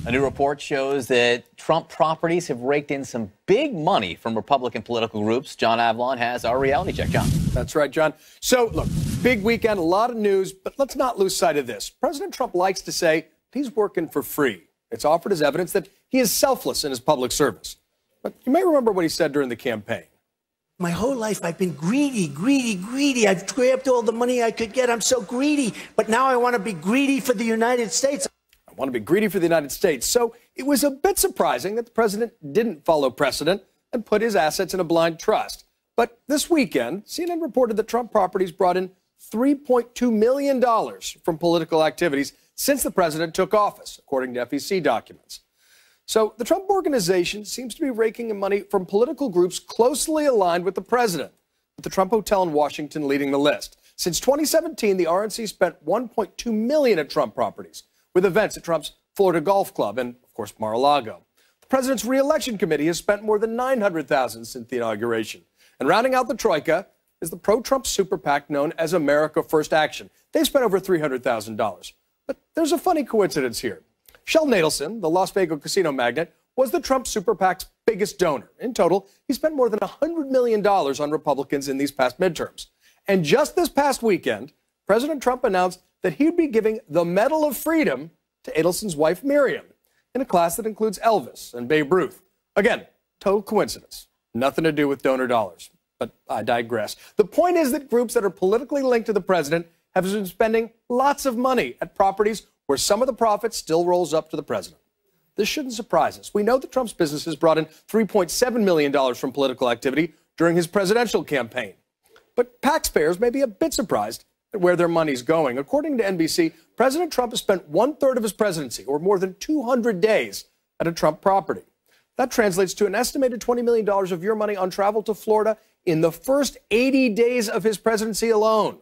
A new report shows that Trump properties have raked in some big money from Republican political groups. John Avlon has our reality check. John. That's right, John. So, look, big weekend, a lot of news, but let's not lose sight of this. President Trump likes to say he's working for free. It's offered as evidence that he is selfless in his public service. But you may remember what he said during the campaign. My whole life, I've been greedy, greedy, greedy. I've grabbed all the money I could get. I'm so greedy. But now I want to be greedy for the United States. I want to be greedy for the United States. So it was a bit surprising that the president didn't follow precedent and put his assets in a blind trust. But this weekend, CNN reported that Trump properties brought in $3.2 million from political activities since the president took office, according to FEC documents. So the Trump organization seems to be raking in money from political groups closely aligned with the president, with the Trump Hotel in Washington leading the list. Since 2017, the RNC spent $1.2 million at Trump properties, with events at Trump's Florida Golf Club and, of course, Mar-a-Lago. The president's re-election committee has spent more than $900,000 since the inauguration. And rounding out the troika is the pro-Trump super PAC known as America First Action. They've spent over $300,000. But there's a funny coincidence here. Shel Nadelson, the Las Vegas casino magnate, was the Trump super PAC's biggest donor. In total, he spent more than $100 million on Republicans in these past midterms. And just this past weekend, President Trump announced that he'd be giving the Medal of Freedom to Adelson's wife, Miriam, in a class that includes Elvis and Babe Ruth. Again, total coincidence. Nothing to do with donor dollars. But I digress. The point is that groups that are politically linked to the president have been spending lots of money at properties where some of the profit still rolls up to the president. This shouldn't surprise us. We know that Trump's businesses brought in $3.7 million from political activity during his presidential campaign. But taxpayers may be a bit surprised at where their money's going. According to NBC, President Trump has spent one-third of his presidency, or more than 200 days, at a Trump property. That translates to an estimated $20 million of your money on travel to Florida in the first 80 days of his presidency alone.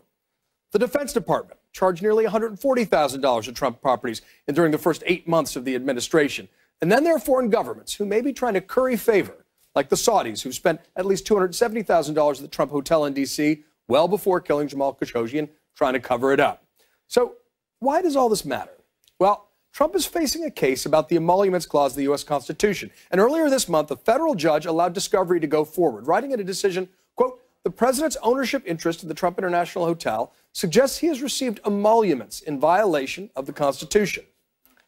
The Defense Department charged nearly $140,000 at Trump properties during the first 8 months of the administration. And then there are foreign governments who may be trying to curry favor, like the Saudis, who spent at least $270,000 at the Trump Hotel in D.C. well before killing Jamal Khashoggi and trying to cover it up. So why does all this matter? Well, Trump is facing a case about the emoluments clause of the U.S. Constitution. And earlier this month, a federal judge allowed discovery to go forward, writing in a decision, quote, the president's ownership interest in the Trump International Hotel suggests he has received emoluments in violation of the Constitution.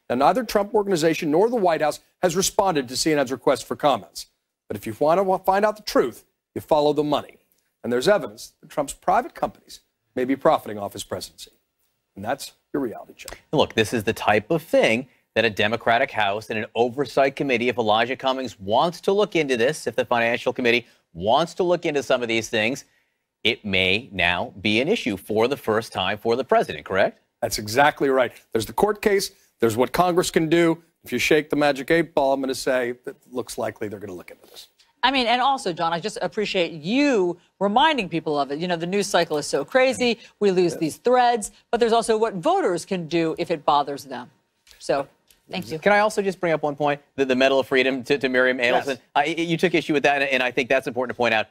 Now, neither Trump Organization nor the White House has responded to CNN's request for comments. But if you want to find out the truth, you follow the money. And there's evidence that Trump's private companies may be profiting off his presidency. And that's your reality check. Look, this is the type of thing that a Democratic House and an oversight committee, if Elijah Cummings wants to look into this, if the Financial Committee wants to look into some of these things, it may now be an issue for the first time for the president, correct? That's exactly right. There's the court case. There's what Congress can do. If you shake the magic 8 ball, I'm going to say that looks likely they're going to look into this. I mean, and also, John, I just appreciate you reminding people of it. You know, the news cycle is so crazy. We lose these threads. But there's also what voters can do if it bothers them. So thank you. Can I also just bring up one point? The Medal of Freedom to Miriam Adelson. Yes. You took issue with that, and I think that's important to point out.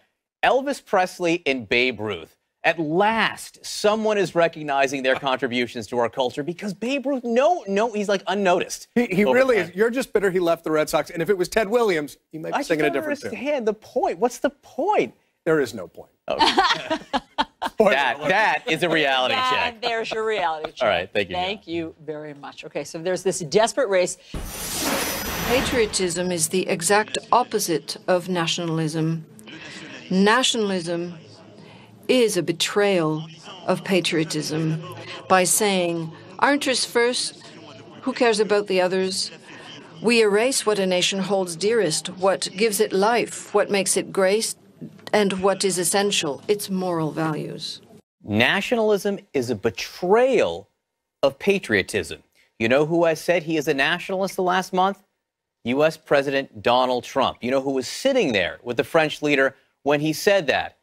Elvis Presley and Babe Ruth. At last, someone is recognizing their contributions to our culture because Babe Ruth, no, he's like unnoticed. He really is. You're just bitter he left the Red Sox. And if it was Ted Williams, he might be singing a different tune. I don't understand the point. What's the point? There is no point. Okay. that is a reality check. And there's your reality check. All right, thank you. Thank you very much. Okay, so there's this desperate race. Patriotism is the exact opposite of nationalism. Nationalism is a betrayal of patriotism by saying, our interests first, who cares about the others? We erase what a nation holds dearest, what gives it life, what makes it great, and what is essential, its moral values. Nationalism is a betrayal of patriotism. You know who has said he is a nationalist the last month? U.S. President Donald Trump. You know who was sitting there with the French leader when he said that?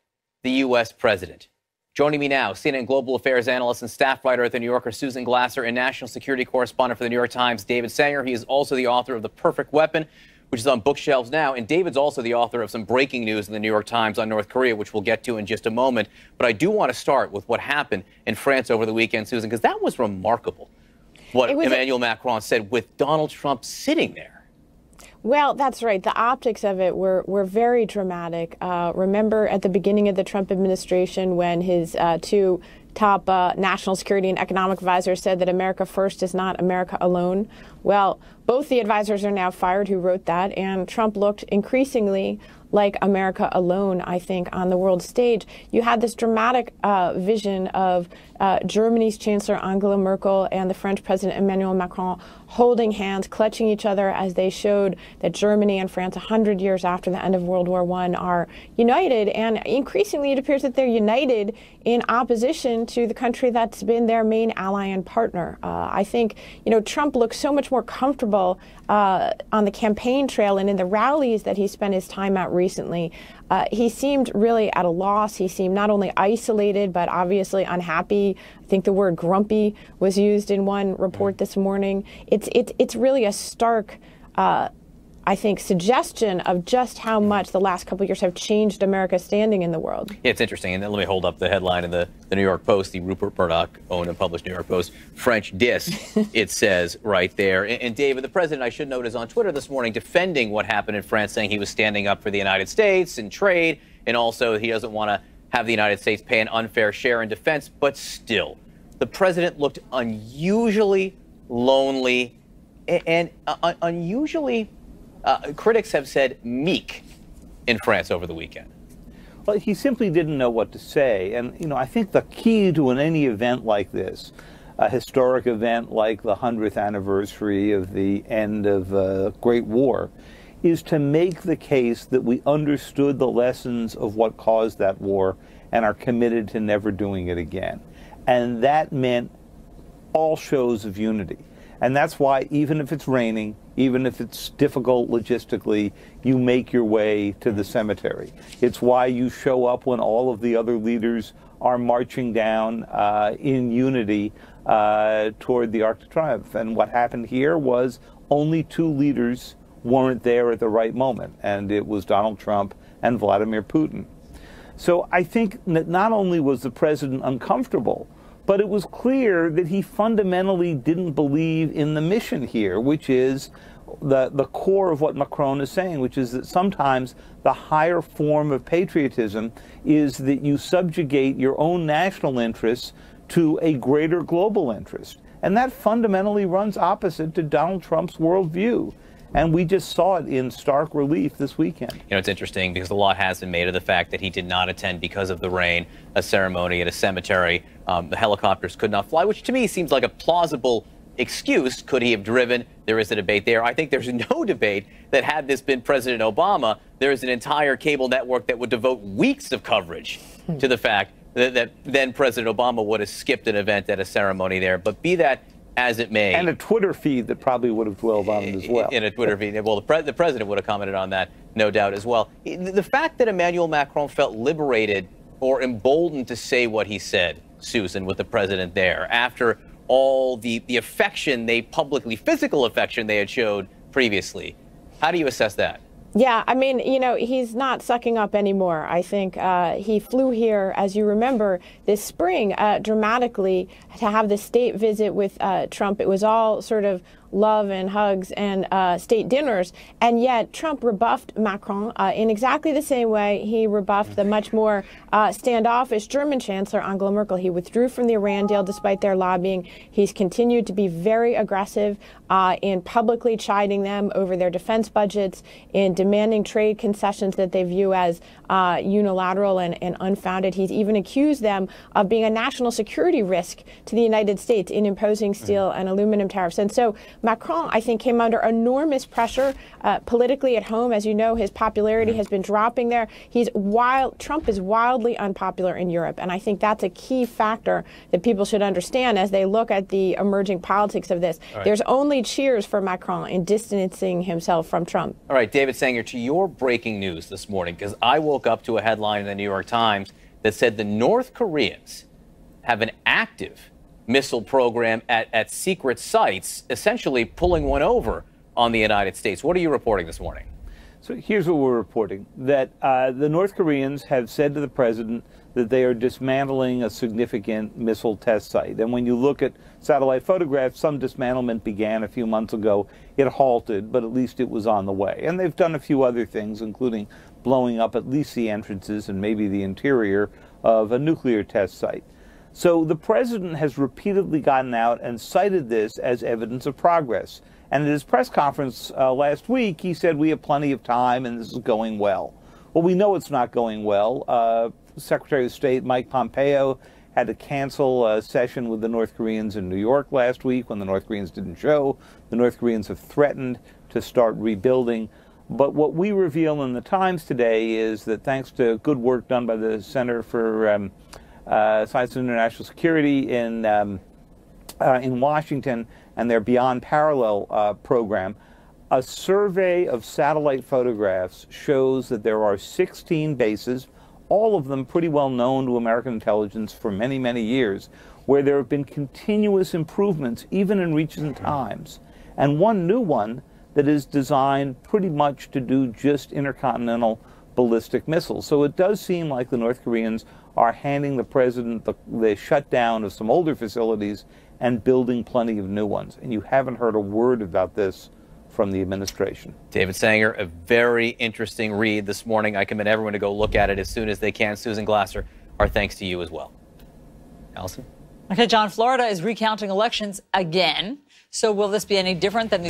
The U.S. president. Joining me now, CNN Global Affairs analyst and staff writer at The New Yorker, Susan Glasser, and national security correspondent for The New York Times, David Sanger. He is also the author of The Perfect Weapon, which is on bookshelves now. And David's also the author of some breaking news in The New York Times on North Korea, which we'll get to in just a moment. But I do want to start with what happened in France over the weekend, Susan, because that was remarkable. what Emmanuel Macron said with Donald Trump sitting there. Well, that's right. The optics of it were very dramatic. Remember at the beginning of the Trump administration when his two top national security and economic advisors said that America first is not America alone? Well, both the advisors are now fired who wrote that, and Trump looked increasingly like America alone, I think, on the world stage. You had this dramatic vision of Germany's Chancellor Angela Merkel and the French President Emmanuel Macron holding hands, clutching each other as they showed that Germany and France, 100 years after the end of World War I, are united. And increasingly, it appears that they're united in opposition to the country that's been their main ally and partner. I think, Trump looks so much more comfortable on the campaign trail and in the rallies that he spent his time at recently. He seemed really at a loss. He seemed not only isolated, but obviously unhappy. I think the word grumpy was used in one report this morning. It's really a stark, I think, suggestion of just how much the last couple of years have changed America's standing in the world. Yeah, it's interesting. And then let me hold up the headline in the New York Post, the Rupert Murdoch-owned and published New York Post, French diss, it says right there. And David, the president, I should note, is on Twitter this morning defending what happened in France, saying he was standing up for the United States and trade, and also he doesn't want to have the United States pay an unfair share in defense. But still, the president looked unusually lonely and unusually... critics have said meek in France over the weekend. Well, he simply didn't know what to say. And, I think the key to any event like this, a historic event like the 100th anniversary of the end of the Great War, is to make the case that we understood the lessons of what caused that war and are committed to never doing it again. And that meant all shows of unity. And that's why, even if it's raining, even if it's difficult logistically, you make your way to the cemetery. It's why you show up when all of the other leaders are marching down in unity toward the Arc de Triomphe. And what happened here was only two leaders weren't there at the right moment, and it was Donald Trump and Vladimir Putin. So I think that not only was the president uncomfortable, but it was clear that he fundamentally didn't believe in the mission here, which is the core of what Macron is saying, which is that sometimes the higher form of patriotism is that you subjugate your own national interests to a greater global interest. And that fundamentally runs opposite to Donald Trump's worldview. And we just saw it in stark relief this weekend. It's interesting because a lot has been made of the fact that he did not attend because of the rain, a ceremony at a cemetery. The helicopters could not fly, which to me seems like a plausible excuse. Could he have driven? There is a debate there. I think there's no debate that had this been President Obama, there is an entire cable network that would devote weeks of coverage to the fact that then President Obama would have skipped an event at a ceremony there. But be that as it may. And a Twitter feed that probably would have dwelled on it as well. In a Twitter feed. Well, the president would have commented on that, no doubt, as well. The fact that Emmanuel Macron felt liberated or emboldened to say what he said, Susan, with the president there, after all the affection physical affection they had showed previously. How do you assess that? Yeah, I mean, he's not sucking up anymore. I think he flew here, as you remember, this spring dramatically to have the state visit with Trump. It was all sort of love and hugs and state dinners. And yet Trump rebuffed Macron in exactly the same way he rebuffed the much more standoffish German Chancellor Angela Merkel. He withdrew from the Iran deal despite their lobbying. He's continued to be very aggressive in publicly chiding them over their defense budgets, in demanding trade concessions that they view as unilateral and unfounded. He's even accused them of being a national security risk to the United States in imposing steel and aluminum tariffs. And so Macron, I think, came under enormous pressure politically at home. As you know, his popularity has been dropping there. Trump is wildly unpopular in Europe. And I think that's a key factor that people should understand as they look at the emerging politics of this. Right. There's only cheers for Macron in distancing himself from Trump. All right, David Sanger, to your breaking news this morning, because I woke up to a headline in the New York Times that said the North Koreans have an active missile program at secret sites, essentially pulling one over on the United States. What are you reporting this morning? So here's what we're reporting, that the North Koreans have said to the president that they are dismantling a significant missile test site. And when you look at satellite photographs, some dismantlement began a few months ago. It halted, but at least it was on the way. And they've done a few other things, including blowing up at least the entrances and maybe the interior of a nuclear test site. So the president has repeatedly gotten out and cited this as evidence of progress. And at his press conference last week, he said, we have plenty of time and this is going well. Well, we know it's not going well. Secretary of State Mike Pompeo had to cancel a session with the North Koreans in New York last week when the North Koreans didn't show. The North Koreans have threatened to start rebuilding. But what we reveal in the Times today is that thanks to good work done by the Center for Science and International Security in Washington and their Beyond Parallel program, a survey of satellite photographs shows that there are 16 bases, all of them pretty well known to American intelligence for many, many years, where there have been continuous improvements, even in recent times. And one new one that is designed pretty much to do just intercontinental ballistic missiles. So it does seem like the North Koreans are handing the president the shutdown of some older facilities and building plenty of new ones. And you haven't heard a word about this from the administration. David Sanger, a very interesting read this morning. I commend everyone to go look at it as soon as they can. Susan Glasser, our thanks to you as well. Alisyn? Okay, John, Florida is recounting elections again. So will this be any different than the...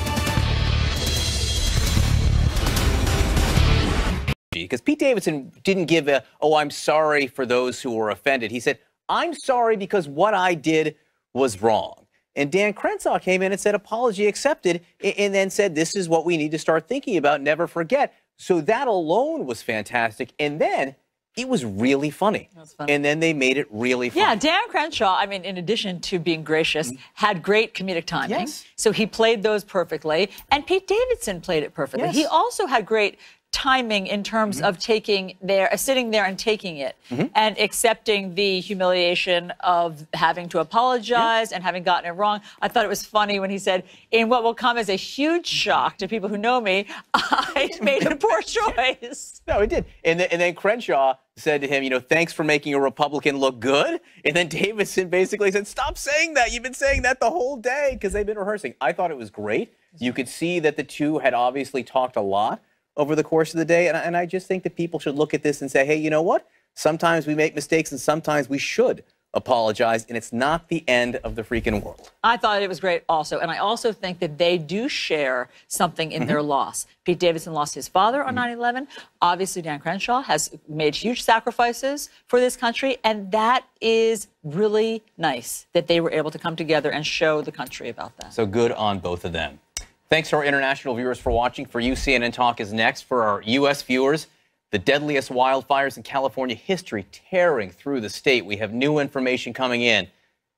Because Pete Davidson didn't give a, oh, I'm sorry for those who were offended. He said, I'm sorry because what I did was wrong. And Dan Crenshaw came in and said, apology accepted, and then said, this is what we need to start thinking about, never forget. So that alone was fantastic. And then it was really funny. And then they made it really funny. Yeah, Dan Crenshaw, I mean, in addition to being gracious, had great comedic timing. Yes. So he played those perfectly. And Pete Davidson played it perfectly. Yes. He also had great timing in terms of sitting there and taking it and accepting the humiliation of having to apologize and having gotten it wrong. I thought it was funny when he said, in what will come as a huge shock to people who know me, I made a poor choice. No, it did. And then Crenshaw said to him, you know, thanks for making a Republican look good. And then Davidson basically said, stop saying that. You've been saying that the whole day, because they've been rehearsing. I thought it was great. You could see that the two had obviously talked a lot over the course of the day. And I just think that people should look at this and say, hey, you know what? Sometimes we make mistakes and sometimes we should apologize. And it's not the end of the freaking world. I thought it was great also. And I also think that they do share something in their loss. Pete Davidson lost his father on 9/11. Obviously, Dan Crenshaw has made huge sacrifices for this country. And that is really nice that they were able to come together and show the country about that. So good on both of them. Thanks to our international viewers for watching. For you, CNN Talk is next. For our U.S. viewers, the deadliest wildfires in California history tearing through the state. We have new information coming in.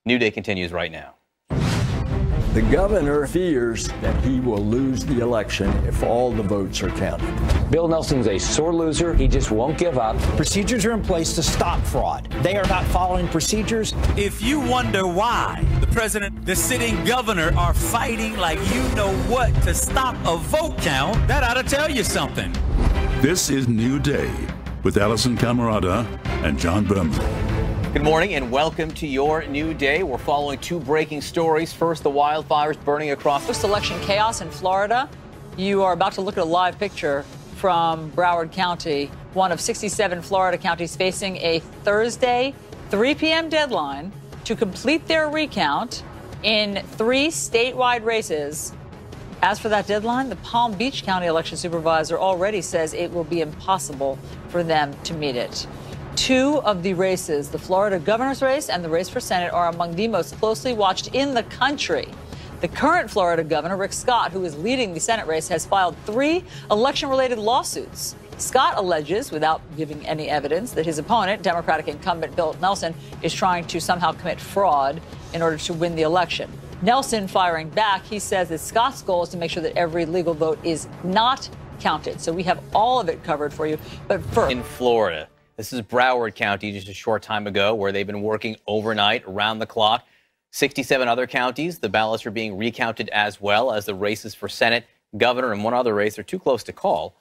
New Day continues right now. The governor fears that he will lose the election if all the votes are counted. Bill Nelson's a sore loser. He just won't give up. Procedures are in place to stop fraud. They are not following procedures. If you wonder why the president, the sitting governor are fighting like you know what to stop a vote count, that ought to tell you something. This is New Day with Alisyn Camerota and John Berman. Good morning and welcome to your New Day. We're following two breaking stories. First, the wildfires burning across Post-election chaos in Florida. You are about to look at a live picture from Broward County, one of 67 Florida counties facing a Thursday 3 p.m. deadline to complete their recount in 3 statewide races. As for that deadline, the Palm Beach County election supervisor already says it will be impossible for them to meet it. 2 of the races, the Florida governor's race and the race for Senate, are among the most closely watched in the country. The current Florida governor, Rick Scott, who is leading the Senate race, has filed 3 election-related lawsuits. Scott alleges, without giving any evidence, that his opponent, Democratic incumbent Bill Nelson, is trying to somehow commit fraud in order to win the election. Nelson firing back, he says that Scott's goal is to make sure that every legal vote is not counted. So we have all of it covered for you. But first, in Florida. This is Broward County just a short time ago, where they've been working overnight, around the clock. 67 other counties, the ballots are being recounted as well as the races for Senate, governor, and one other race are too close to call.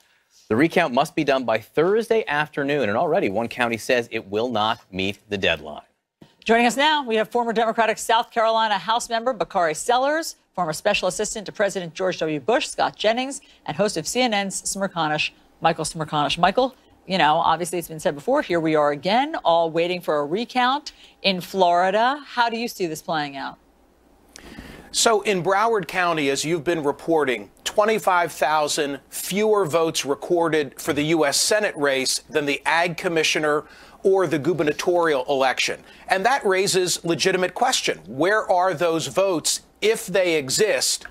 The recount must be done by Thursday afternoon, and already one county says it will not meet the deadline. Joining us now, we have former Democratic South Carolina House member Bakari Sellers, former Special Assistant to President George W. Bush, Scott Jennings, and host of CNN's Smerconish, Michael Smerconish. Michael, you know, obviously it's been said before, here we are again, all waiting for a recount in Florida. How do you see this playing out? So in Broward County, as you've been reporting, 25,000 fewer votes recorded for the U.S. Senate race than the Ag Commissioner or the gubernatorial election. And that raises legitimate question. Where are those votes if they exist?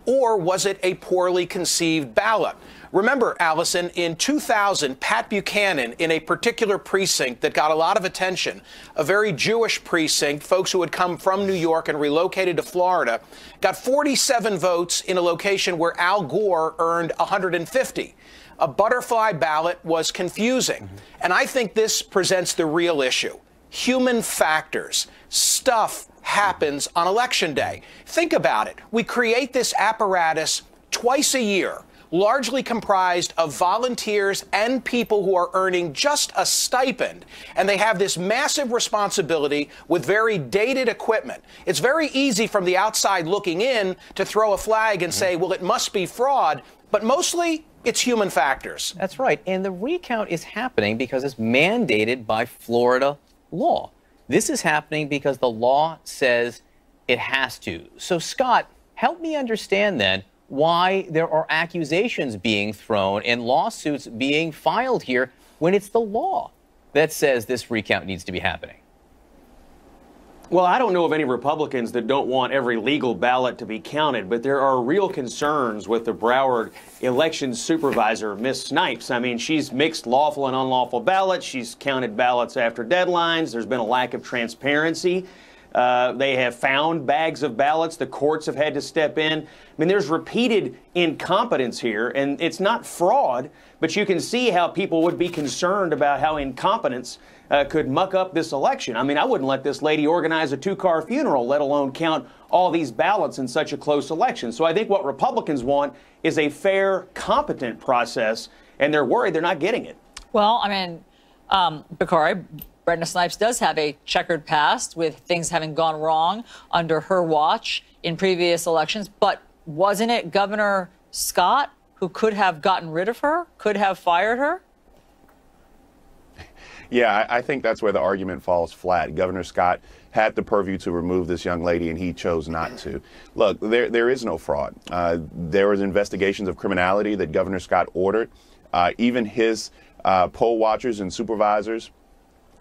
Or was it a poorly conceived ballot? Remember, Alisyn, in 2000, Pat Buchanan, in a particular precinct that got a lot of attention, a very Jewish precinct, folks who had come from New York and relocated to Florida, got 47 votes in a location where Al Gore earned 150. A butterfly ballot was confusing. And I think this presents the real issue. Human factors. Stuff happens on Election Day. Think about it. We create this apparatus twice a year, largely comprised of volunteers and people who are earning just a stipend. And they have this massive responsibility with very dated equipment. It's very easy from the outside looking in to throw a flag and say, well, it must be fraud. But mostly, it's human factors. That's right. And the recount is happening because it's mandated by Florida law. This is happening because the law says it has to. So, Scott, help me understand then why there are accusations being thrown and lawsuits being filed here when it's the law that says this recount needs to be happening. Well, I don't know of any Republicans that don't want every legal ballot to be counted, but there are real concerns with the Broward election supervisor, Ms. Snipes. I mean, she's mixed lawful and unlawful ballots. She's counted ballots after deadlines. There's been a lack of transparency. They have found bags of ballots. The courts have had to step in. I mean, there's repeated incompetence here, and it's not fraud, but you can see how people would be concerned about how incompetence could muck up this election. I mean, I wouldn't let this lady organize a two-car funeral, let alone count all these ballots in such a close election. So I think what Republicans want is a fair, competent process, and they're worried they're not getting it. Well, I mean, Bakari, Brenda Snipes does have a checkered past with things having gone wrong under her watch in previous elections. But wasn't it Governor Scott who could have gotten rid of her, could have fired her? Yeah, I think that's where the argument falls flat. Governor Scott had the purview to remove this young lady, and he chose not to. Look, there is no fraud. There was investigations of criminality that Governor Scott ordered. Even his poll watchers and supervisors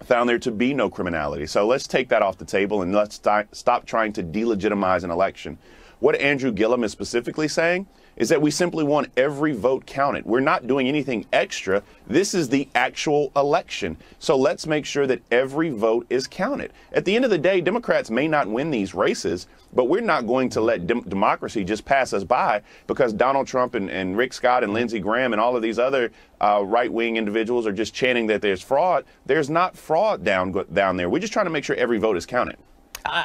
found there to be no criminality. So let's take that off the table and let's stop trying to delegitimize an election. What Andrew Gillum is specifically saying is that we simply want every vote counted. We're not doing anything extra. This is the actual election. So let's make sure that every vote is counted. At the end of the day, Democrats may not win these races, but we're not going to let democracy just pass us by because Donald Trump and Rick Scott and Lindsey Graham and all of these other right-wing individuals are just chanting that there's fraud. There's not fraud down there. We're just trying to make sure every vote is counted.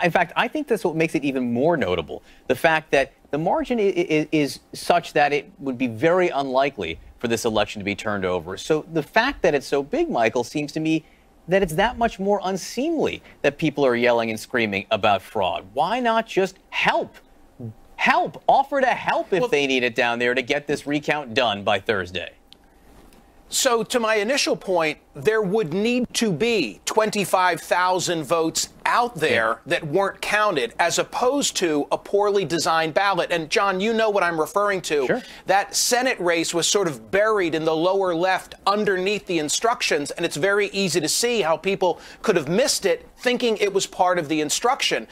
In fact, I think that's what makes it even more notable. The fact that the margin is such that it would be very unlikely for this election to be turned over. So the fact that it's so big, Michael, seems to me that it's that much more unseemly that people are yelling and screaming about fraud. Why not just help? Help. Offer to help if they need it down there to get this recount done by Thursday. So to my initial point, there would need to be 25,000 votes out there that weren't counted as opposed to a poorly designed ballot. And John, you know what I'm referring to. Sure. That Senate race was sort of buried in the lower left underneath the instructions. And it's very easy to see how people could have missed it thinking it was part of the instruction.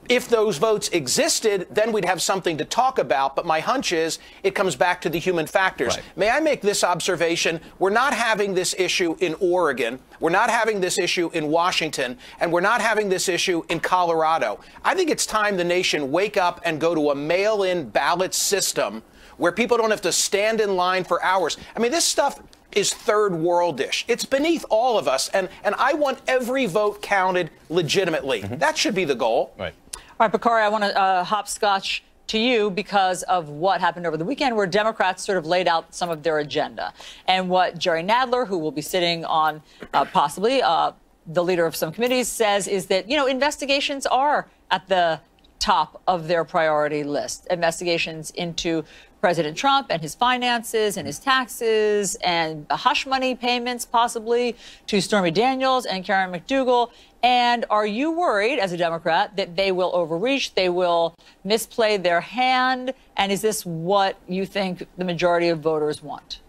If those votes existed, then we'd have something to talk about. But my hunch is it comes back to the human factors. Right. May I make this observation? We're not having this issue in Oregon. We're not having this issue in Washington. And we're not having this issue in Colorado. I think it's time the nation wake up and go to a mail-in ballot system where people don't have to stand in line for hours. I mean, this stuff is third worldish. It's beneath all of us. And I want every vote counted legitimately. That should be the goal. Right. All right, Bakari, I want to hopscotch to you because of what happened over the weekend, where Democrats sort of laid out some of their agenda. And what Jerry Nadler, who will be sitting on possibly the leader of some committees, says is that, you know, investigations are at the top of their priority list. Investigations into President Trump and his finances and his taxes and hush money payments possibly to Stormy Daniels and Karen McDougal. And are you worried as a Democrat that they will overreach, they will misplay their hand? And is this what you think the majority of voters want?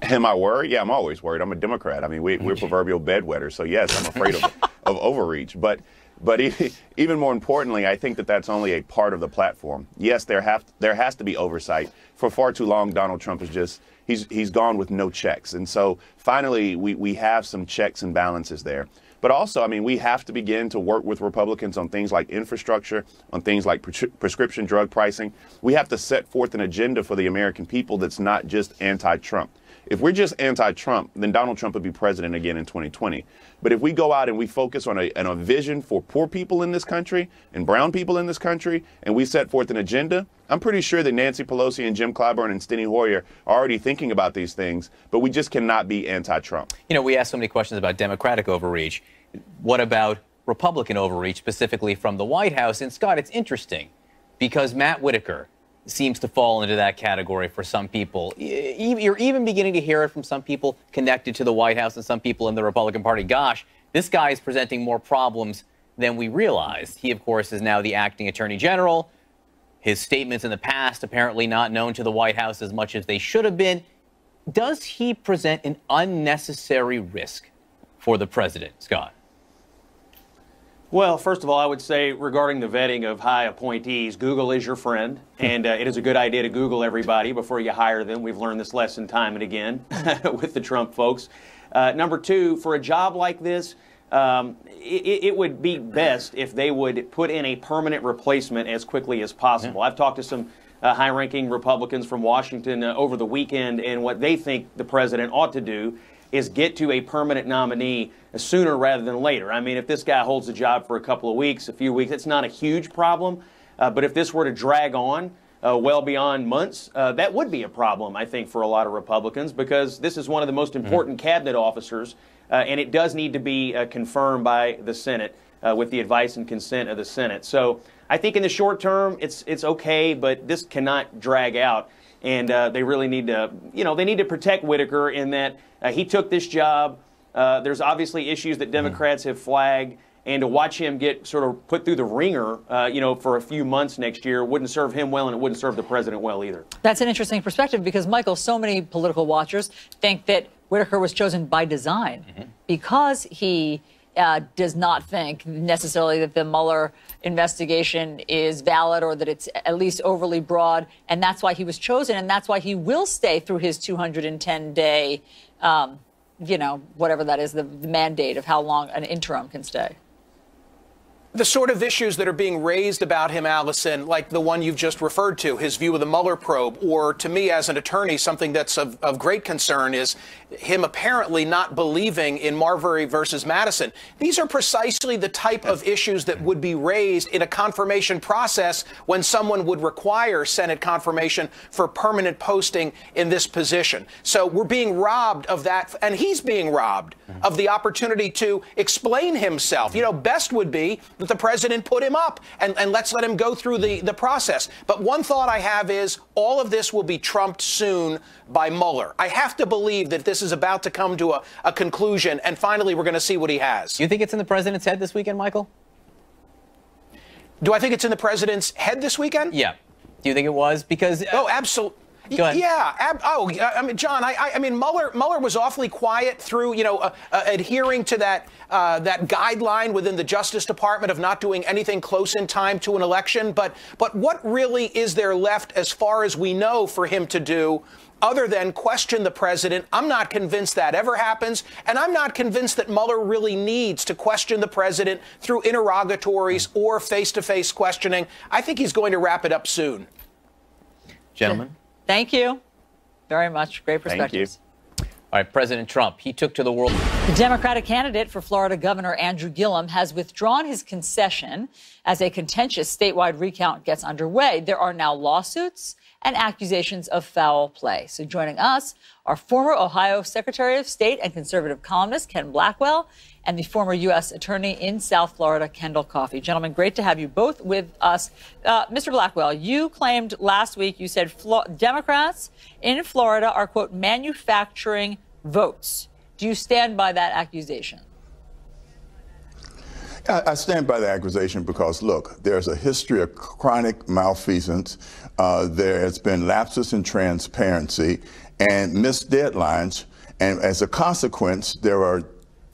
Am I worried? Yeah, I'm always worried. I'm a Democrat. I mean, we're proverbial bedwetters. So, yes, I'm afraid of overreach. But even more importantly, I think that that's only a part of the platform. Yes, there has to be oversight. For far too long, Donald Trump is just he's gone with no checks. And so finally, we have some checks and balances there. But also, I mean, we have to begin to work with Republicans on things like infrastructure, on things like prescription drug pricing. We have to set forth an agenda for the American people that's not just anti-Trump. If we're just anti-Trump, then Donald Trump would be president again in 2020. But if we go out and we focus on a vision for poor people in this country and brown people in this country, and we set forth an agenda, I'm pretty sure that Nancy Pelosi and Jim Clyburn and Steny Hoyer are already thinking about these things, but we just cannot be anti-Trump. You know, we asked so many questions about Democratic overreach. What about Republican overreach, specifically from the White House? And Scott, it's interesting because Matt Whitaker seems to fall into that category for some people. You're even beginning to hear it from some people connected to the White House and some people in the Republican Party. Gosh, this guy is presenting more problems than we realized. He, of course, is now the acting attorney general. His statements in the past apparently not known to the White House as much as they should have been. Does he present an unnecessary risk for the president, Scott? Well, first of all, I would say regarding the vetting of high appointees, Google is your friend, and it is a good idea to Google everybody before you hire them. We've learned this lesson time and again with the Trump folks. Number two, for a job like this, it would be best if they would put in a permanent replacement as quickly as possible. I've talked to some high-ranking Republicans from Washington over the weekend, and what they think the president ought to do is get to a permanent nominee sooner rather than later. I mean, if this guy holds the job for a couple of weeks, a few weeks, it's not a huge problem. But if this were to drag on well beyond months, that would be a problem, I think, for a lot of Republicans, because this is one of the most important cabinet officers, and it does need to be confirmed by the Senate with the advice and consent of the Senate. So I think in the short term, it's okay, but this cannot drag out. And they really need to, you know, they need to protect Whitaker in that he took this job. There's obviously issues that Democrats have flagged, and to watch him get sort of put through the ringer, you know, for a few months next year wouldn't serve him well, and it wouldn't serve the president well either. That's an interesting perspective because, Michael, so many political watchers think that Whitaker was chosen by design because he does not think necessarily that the Mueller investigation is valid or that it's at least overly broad, and that's why he was chosen, and that's why he will stay through his 210-day, you know, whatever that is, the mandate of how long an interim can stay. The sort of issues that are being raised about him, Alisyn, like the one you've just referred to, his view of the Mueller probe, or to me as an attorney, something that's of great concern is him apparently not believing in Marbury versus Madison. These are precisely the type of issues that would be raised in a confirmation process when someone would require Senate confirmation for permanent posting in this position. So we're being robbed of that, and he's being robbed of the opportunity to explain himself. You know, best would be that the president put him up and let's let him go through the process. But one thought I have is all of this will be trumped soon by Mueller. I have to believe that this is about to come to a conclusion, and finally we're going to see what he has. You think it's in the president's head this weekend, Michael? Do I think it's in the president's head this weekend? Yeah. Do you think it was? Because oh, absolutely. Go ahead. Yeah. I mean, John, I mean, Mueller was awfully quiet through, you know, adhering to that guideline within the Justice Department of not doing anything close in time to an election. But what really is there left, as far as we know, for him to do other than question the president? I'm not convinced that ever happens. And I'm not convinced that Mueller really needs to question the president through interrogatories or face-to-face questioning. I think he's going to wrap it up soon. Gentlemen. Thank you very much. Great perspectives. Thank you. All right, President Trump, he took to the world. The Democratic candidate for Florida Governor Andrew Gillum has withdrawn his concession as a contentious statewide recount gets underway. There are now lawsuits and accusations of foul play. So joining us are former Ohio Secretary of State and conservative columnist Ken Blackwell and the former U.S. Attorney in South Florida, Kendall Coffey. Gentlemen, great to have you both with us. Mr. Blackwell, you claimed last week, you said Democrats in Florida are, quote, manufacturing votes. Do you stand by that accusation? I stand by the accusation because, look, there's a history of chronic malfeasance. There has been lapses in transparency and missed deadlines. And as a consequence, there are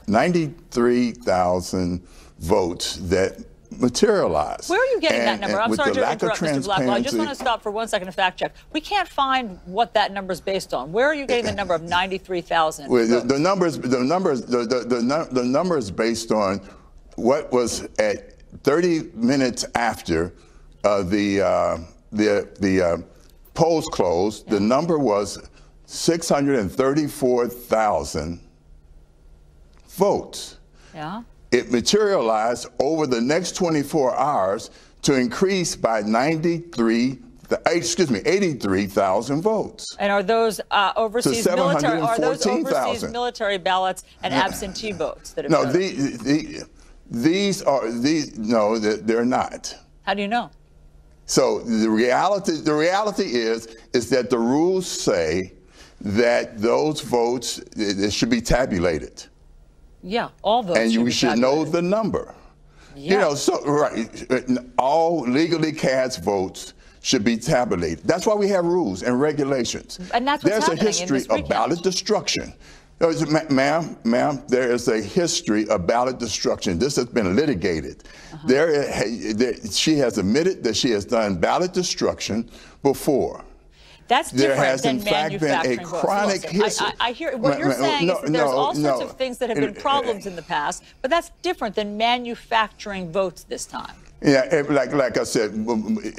93,000 votes that materialize. Where are you getting that number? I'm sorry to interrupt, Mr. Blackwell. I just want to stop for 1 second to fact check. We can't find what that number is based on. Where are you getting the number of 93,000? Well, the number is based on what was at 30 minutes after the polls closed. Yeah. The number was 634,000 votes. Yeah. It materialized over the next 24 hours to increase by 83,000 votes. And are those overseas military ballots and absentee votes that have No, they're not. How do you know? So the reality is that the rules say that those votes should be tabulated. Yeah, all votes. And we should know the number. Yeah. You know, so right, all legally cast votes should be tabulated. That's why we have rules and regulations. And that's what's There's a history of ballot destruction. Ma'am, there is a history of ballot destruction. This has been litigated. She has admitted that she has done ballot destruction before. That's different than manufacturing votes. Chronic history. I hear what you're saying is that there's all sorts of things that have been problems in the past, but that's different than manufacturing votes this time. Yeah, like I said,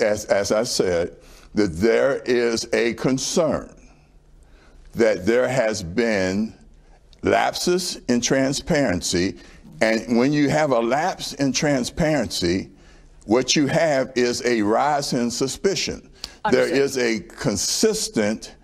as I said, that there is a concern that there has been lapses in transparency, and when you have a lapse in transparency, what you have is a rise in suspicion. There's a consistent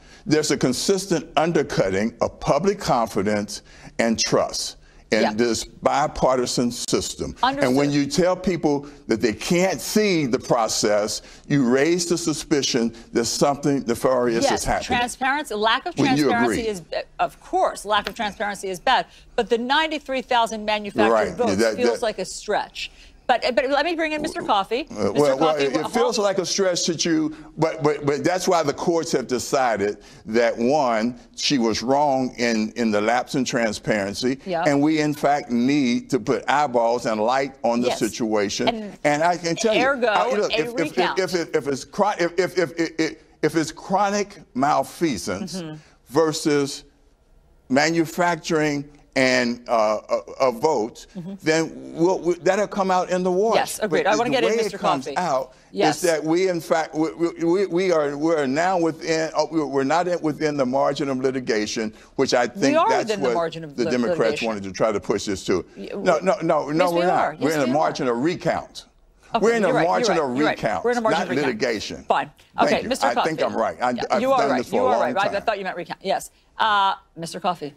undercutting of public confidence and trust in this bipartisan system. And when you tell people that they can't see the process, you raise the suspicion that something nefarious is happening. Transparency, lack of transparency is, of course, lack of transparency is bad. But the 93,000 manufactured votes feels like a stretch. But let me bring in Mr. Coffey. Well, it feels like a stretch to you, but that's why the courts have decided that, one, she was wrong in the lapse in transparency, and we, in fact, need to put eyeballs and light on the situation. And I can tell you, look, if it's chronic malfeasance versus manufacturing and a vote, then that'll come out in the wash. Yes, agreed. I want to get in, Mr. Coffey. It comes out is that we, in fact, we're now within. We're not within the margin of litigation, which I think that's what the Democrats wanted to try to push this to. No, we're not. We're in the margin of recount. Okay, we're in the margin of recount, not litigation. Fine. Okay, Mr. Coffey. I think I'm right. You are right. You are right. I thought you meant recount. Yes. Mr. Coffey.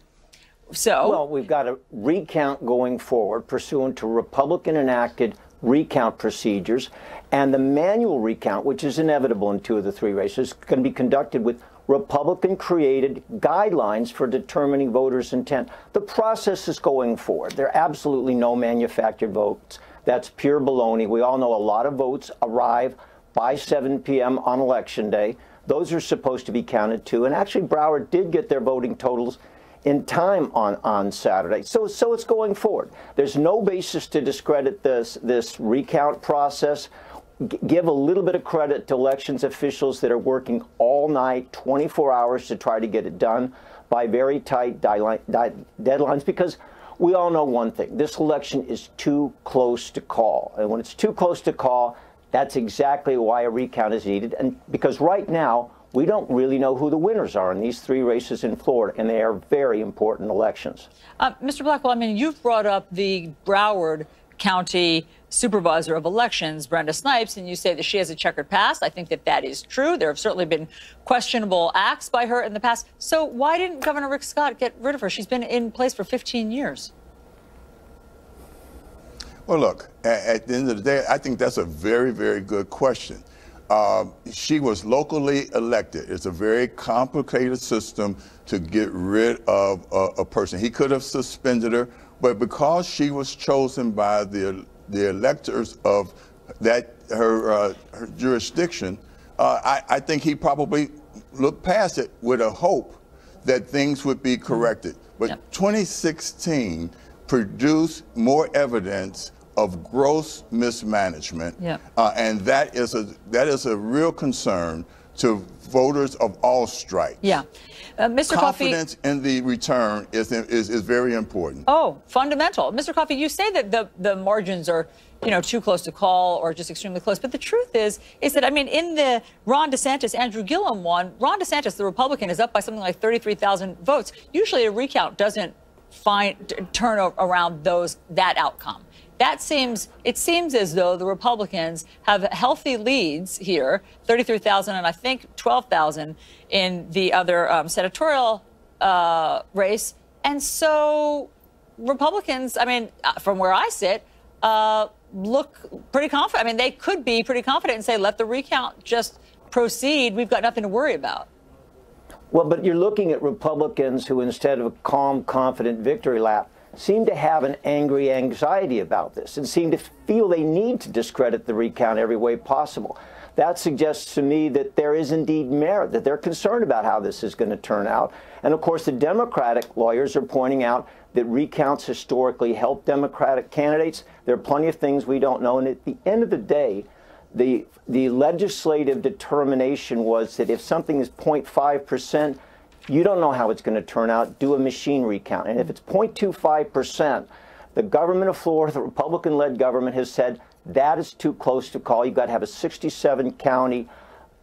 So, well, we've got a recount going forward pursuant to Republican-enacted recount procedures, and the manual recount, which is inevitable in 2 of the 3 races, is going to be conducted with Republican-created guidelines for determining voters' intent. The process is going forward. There are absolutely no manufactured votes. That's pure baloney. We all know a lot of votes arrive by 7 p.m. on Election Day. Those are supposed to be counted too. And actually, Broward did get their voting totals in time on Saturday. So it's going forward. There's no basis to discredit this recount process. Give a little bit of credit to elections officials that are working all night, 24 hours to try to get it done by very tight deadlines, because we all know one thing. This election is too close to call. And when it's too close to call, that's exactly why a recount is needed. And because right now, we don't really know who the winners are in these 3 races in Florida, and they are very important elections. Mr. Blackwell, I mean, you've brought up the Broward County Supervisor of Elections, Brenda Snipes, and you say that she has a checkered past. I think that that is true. There have certainly been questionable acts by her in the past. So why didn't Governor Rick Scott get rid of her? She's been in place for 15 years. Well, look, at the end of the day, I think that's a very, very good question. She was locally elected. It's a very complicated system to get rid of a person. He could have suspended her, but because she was chosen by the electors of that her jurisdiction, I think he probably looked past it with a hope that things would be corrected. But 2016 produced more evidence of gross mismanagement, and that is a real concern to voters of all stripes. Yeah, Mr. Confidence Coffey, in the return is very important. Oh, fundamental, Mr. Coffey. You say that the margins are, you know, too close to call or just extremely close, but the truth is that, I mean, in the Ron DeSantis Andrew Gillum one, Ron DeSantis, the Republican, is up by something like 33,000 votes. Usually, a recount doesn't turn around that outcome. It seems as though the Republicans have healthy leads here, 33,000 and I think 12,000 in the other senatorial race. And so Republicans, I mean, from where I sit, look pretty confident. I mean, they could be pretty confident and say, let the recount just proceed. We've got nothing to worry about. Well, but you're looking at Republicans who, instead of a calm, confident victory lap, seem to have an angry anxiety about this and seem to feel they need to discredit the recount every way possible. That suggests to me that there is indeed merit, that they're concerned about how this is going to turn out. And of course, the Democratic lawyers are pointing out that recounts historically help Democratic candidates. There are plenty of things we don't know. And at the end of the day, the legislative determination was that if something is 0.5%, you don't know how it's going to turn out. Do a machine recount. And if it's 0.25%, the government of Florida, the Republican-led government, has said that is too close to call. You've got to have a 67-county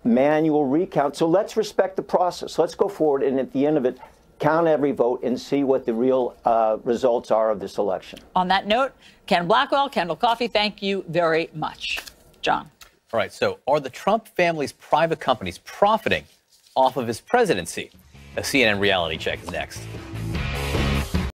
manual recount. So let's respect the process. Let's go forward and at the end of it, count every vote and see what the real results are of this election. On that note, Ken Blackwell, Kendall Coffey, thank you very much. John. All right, so are the Trump family's private companies profiting off of his presidency? A CNN reality check is next.